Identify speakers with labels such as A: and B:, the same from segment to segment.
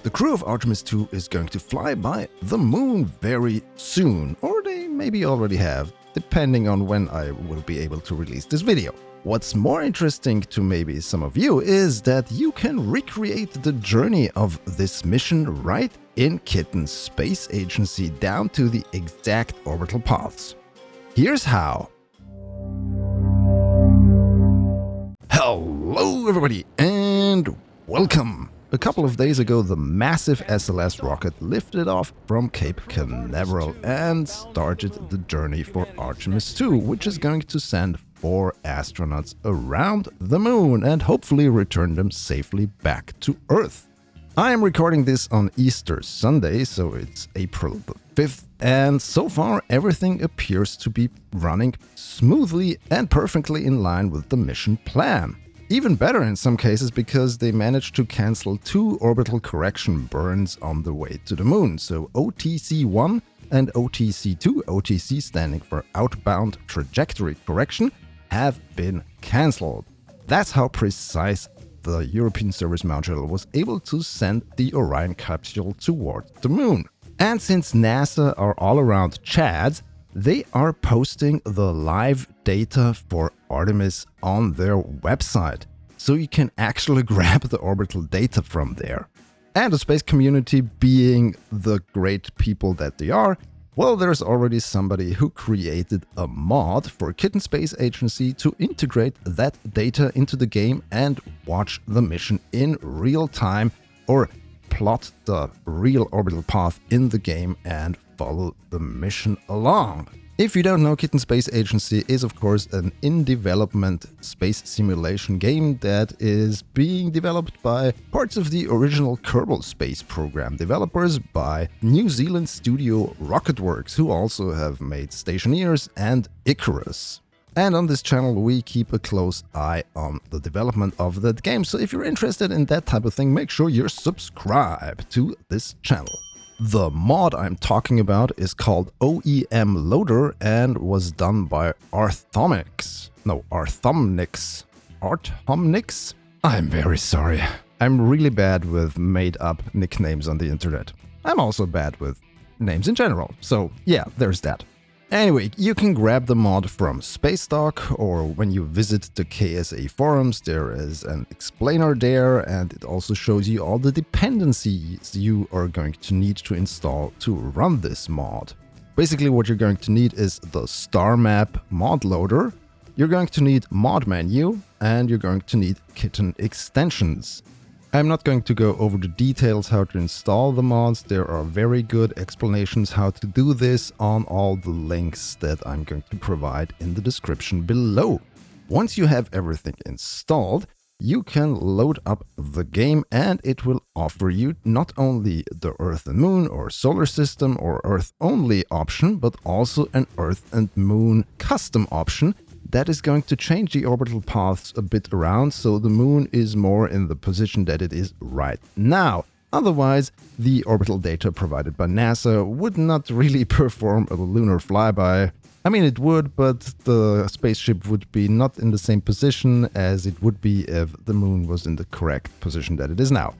A: The crew of Artemis 2 is going to fly by the moon very soon, or they maybe already have, depending on when I will be able to release this video. What's more interesting to maybe some of you is that you can recreate the journey of this mission right in Kitten's space agency down to the exact orbital paths. Here's how. Hello everybody and welcome! A couple of days ago, the massive SLS rocket lifted off from Cape Canaveral and started the journey for Artemis 2, which is going to send 4 astronauts around the moon and hopefully return them safely back to Earth. I am recording this on Easter Sunday, so it's April the 5th, and so far everything appears to be running smoothly and perfectly in line with the mission plan. Even better in some cases because they managed to cancel 2 orbital correction burns on the way to the moon, so OTC-1 and OTC-2, OTC standing for Outbound Trajectory Correction, have been cancelled. That's how precise the European Service Module was able to send the Orion capsule towards the moon. And since NASA are all around Chads, they are posting the live data for Artemis on their website, so you can actually grab the orbital data from there. And the space community, being the great people that they are, well, there's already somebody who created a mod for Kitten Space Agency to integrate that data into the game and watch the mission in real time, or plot the real orbital path in the game and follow the mission along. If you don't know, Kitten Space Agency is of course an in-development space simulation game that is being developed by parts of the original Kerbal space program developers by New Zealand studio Rocketworks, who also have made Stationeers and Icarus. And on this channel we keep a close eye on the development of that game, so if you're interested in that type of thing, make sure you're subscribed to this channel. The mod I'm talking about is called OEM Loader and was done by Artemis. Artemis? I'm very sorry. I'm really bad with made-up nicknames on the internet. I'm also bad with names in general, so yeah, there's that. Anyway, you can grab the mod from Spacedock, or when you visit the KSA forums, there is an explainer there, and it also shows you all the dependencies you are going to need to install to run this mod. Basically, what you're going to need is the star map mod loader, you're going to need mod menu, and you're going to need Kitten extensions. I'm not going to go over the details how to install the mods. There are very good explanations how to do this on all the links that I'm going to provide in the description below. Once you have everything installed, you can load up the game and it will offer you not only the Earth and Moon or Solar System or Earth only option, but also an Earth and Moon custom option that is going to change the orbital paths a bit around, so the moon is more in the position that it is right now. Otherwise, the orbital data provided by NASA would not really perform a lunar flyby. I mean, it would, but the spaceship would be not in the same position as it would be if the moon was in the correct position that it is now.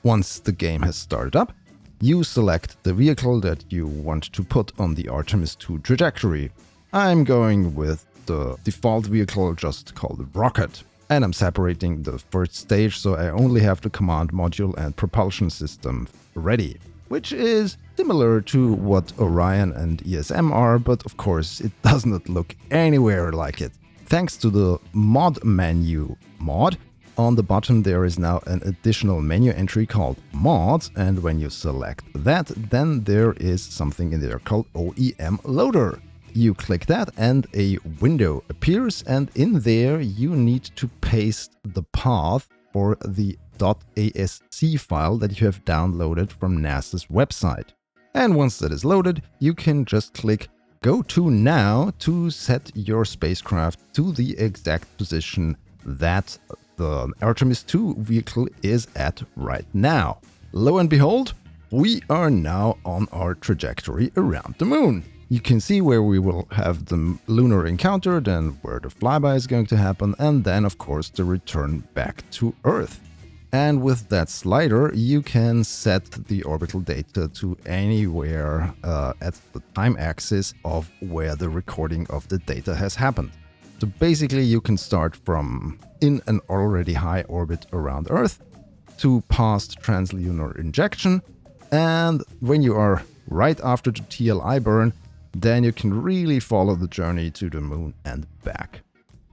A: Once the game has started up, you select the vehicle that you want to put on the Artemis 2 trajectory. I'm going with the default vehicle just called Rocket, and I'm separating the first stage, so I only have the command module and propulsion system ready, which is similar to what Orion and ESM are, but of course it does not look anywhere like it. Thanks to the mod menu mod, on the bottom there is now an additional menu entry called mods, and when you select that, then there is something in there called OEM Loader. You click that and a window appears, and in there you need to paste the path for the .asc file that you have downloaded from NASA's website. And once that is loaded, you can just click Go to Now to set your spacecraft to the exact position that the Artemis 2 vehicle is at right now. Lo and behold, we are now on our trajectory around the moon. You can see where we will have the lunar encounter, then where the flyby is going to happen, and then of course the return back to Earth. And with that slider, you can set the orbital data to anywhere at the time axis of where the recording of the data has happened. So basically, you can start from in an already high orbit around Earth to past translunar injection, and when you are right after the TLI burn, then you can really follow the journey to the moon and back.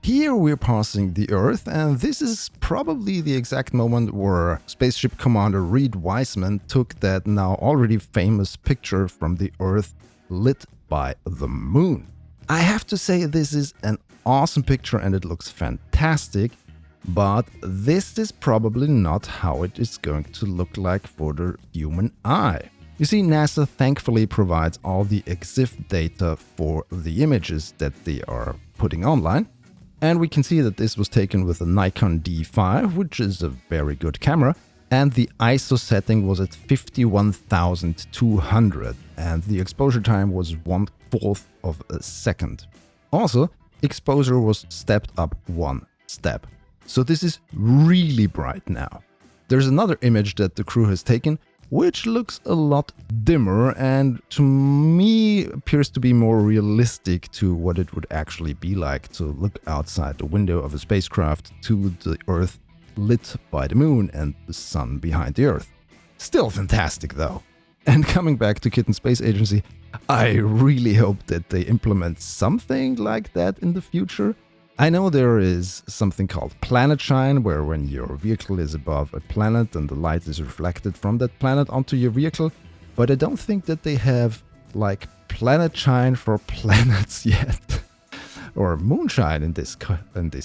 A: Here we're passing the Earth, and this is probably the exact moment where Spaceship Commander Reed Wiseman took that now already famous picture from the Earth lit by the moon. I have to say this is an awesome picture and it looks fantastic, but this is probably not how it is going to look like for the human eye. You see, NASA thankfully provides all the EXIF data for the images that they are putting online. And we can see that this was taken with a Nikon D5, which is a very good camera, and the ISO setting was at 51,200, and the exposure time was 1/4 of a second. Also, exposure was stepped up 1 step. So this is really bright now. There's another image that the crew has taken, which looks a lot dimmer and to me appears to be more realistic to what it would actually be like to look outside the window of a spacecraft to the Earth lit by the moon and the sun behind the Earth. Still fantastic though. And coming back to Kitten Space Agency, I really hope that they implement something like that in the future. I know there is something called planet shine, where when your vehicle is above a planet and the light is reflected from that planet onto your vehicle, but I don't think that they have like planet shine for planets yet, or moonshine in this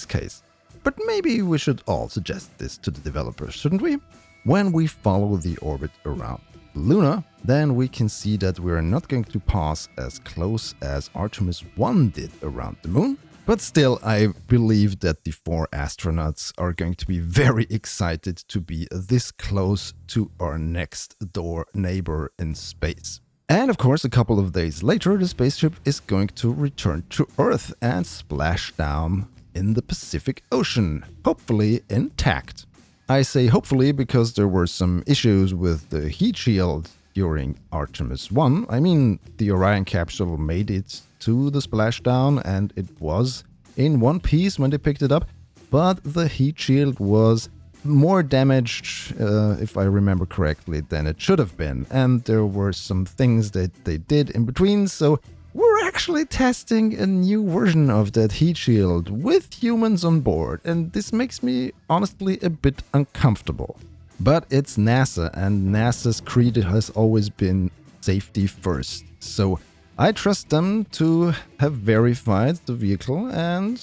A: case. But maybe we should all suggest this to the developers, shouldn't we? When we follow the orbit around Luna, then we can see that we're not going to pass as close as Artemis 1 did around the moon. But still, I believe that the 4 astronauts are going to be very excited to be this close to our next door neighbor in space. And of course, a couple of days later, the spaceship is going to return to Earth and splash down in the Pacific Ocean, hopefully intact. I say hopefully because there were some issues with the heat shield during Artemis 1. I mean, the Orion capsule made it to the splashdown and it was in one piece when they picked it up, but the heat shield was more damaged, if I remember correctly, than it should have been, and there were some things that they did in between, so we're actually testing a new version of that heat shield with humans on board, and this makes me honestly a bit uncomfortable. But it's NASA, and NASA's creed has always been safety first, so I trust them to have verified the vehicle and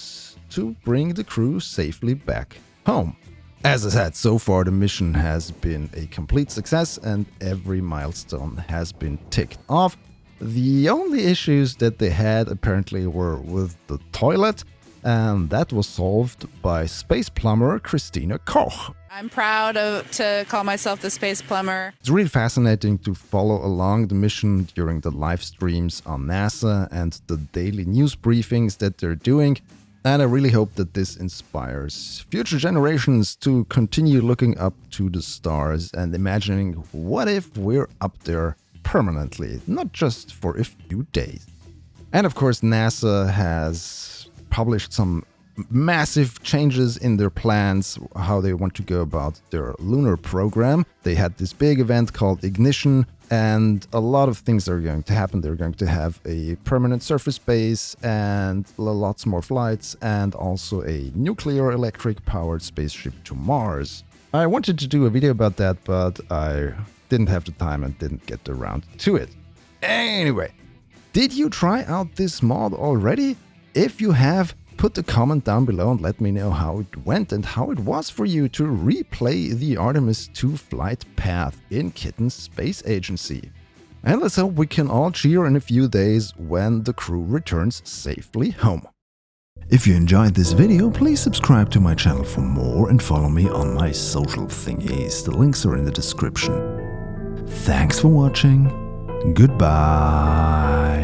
A: to bring the crew safely back home. As I said, so far the mission has been a complete success and every milestone has been ticked off. The only issues that they had apparently were with the toilet, and that was solved by space plumber Christina Koch.
B: I'm proud to call myself the space plumber.
A: It's really fascinating to follow along the mission during the live streams on NASA and the daily news briefings that they're doing. And I really hope that this inspires future generations to continue looking up to the stars and imagining what if we're up there permanently, not just for a few days. And of course, NASA has published some massive changes in their plans, how they want to go about their lunar program. They had this big event called Ignition, and a lot of things are going to happen. They're going to have a permanent surface base and lots more flights, and also a nuclear electric powered spaceship to Mars. I wanted to do a video about that, but I didn't have the time and didn't get around to it. Anyway, did you try out this mod already? If you have, put a comment down below and let me know how it went and how it was for you to replay the Artemis 2 flight path in Kitten Space Agency. And let's hope we can all cheer in a few days when the crew returns safely home. If you enjoyed this video, please subscribe to my channel for more and follow me on my social thingies. The links are in the description. Thanks for watching. Goodbye.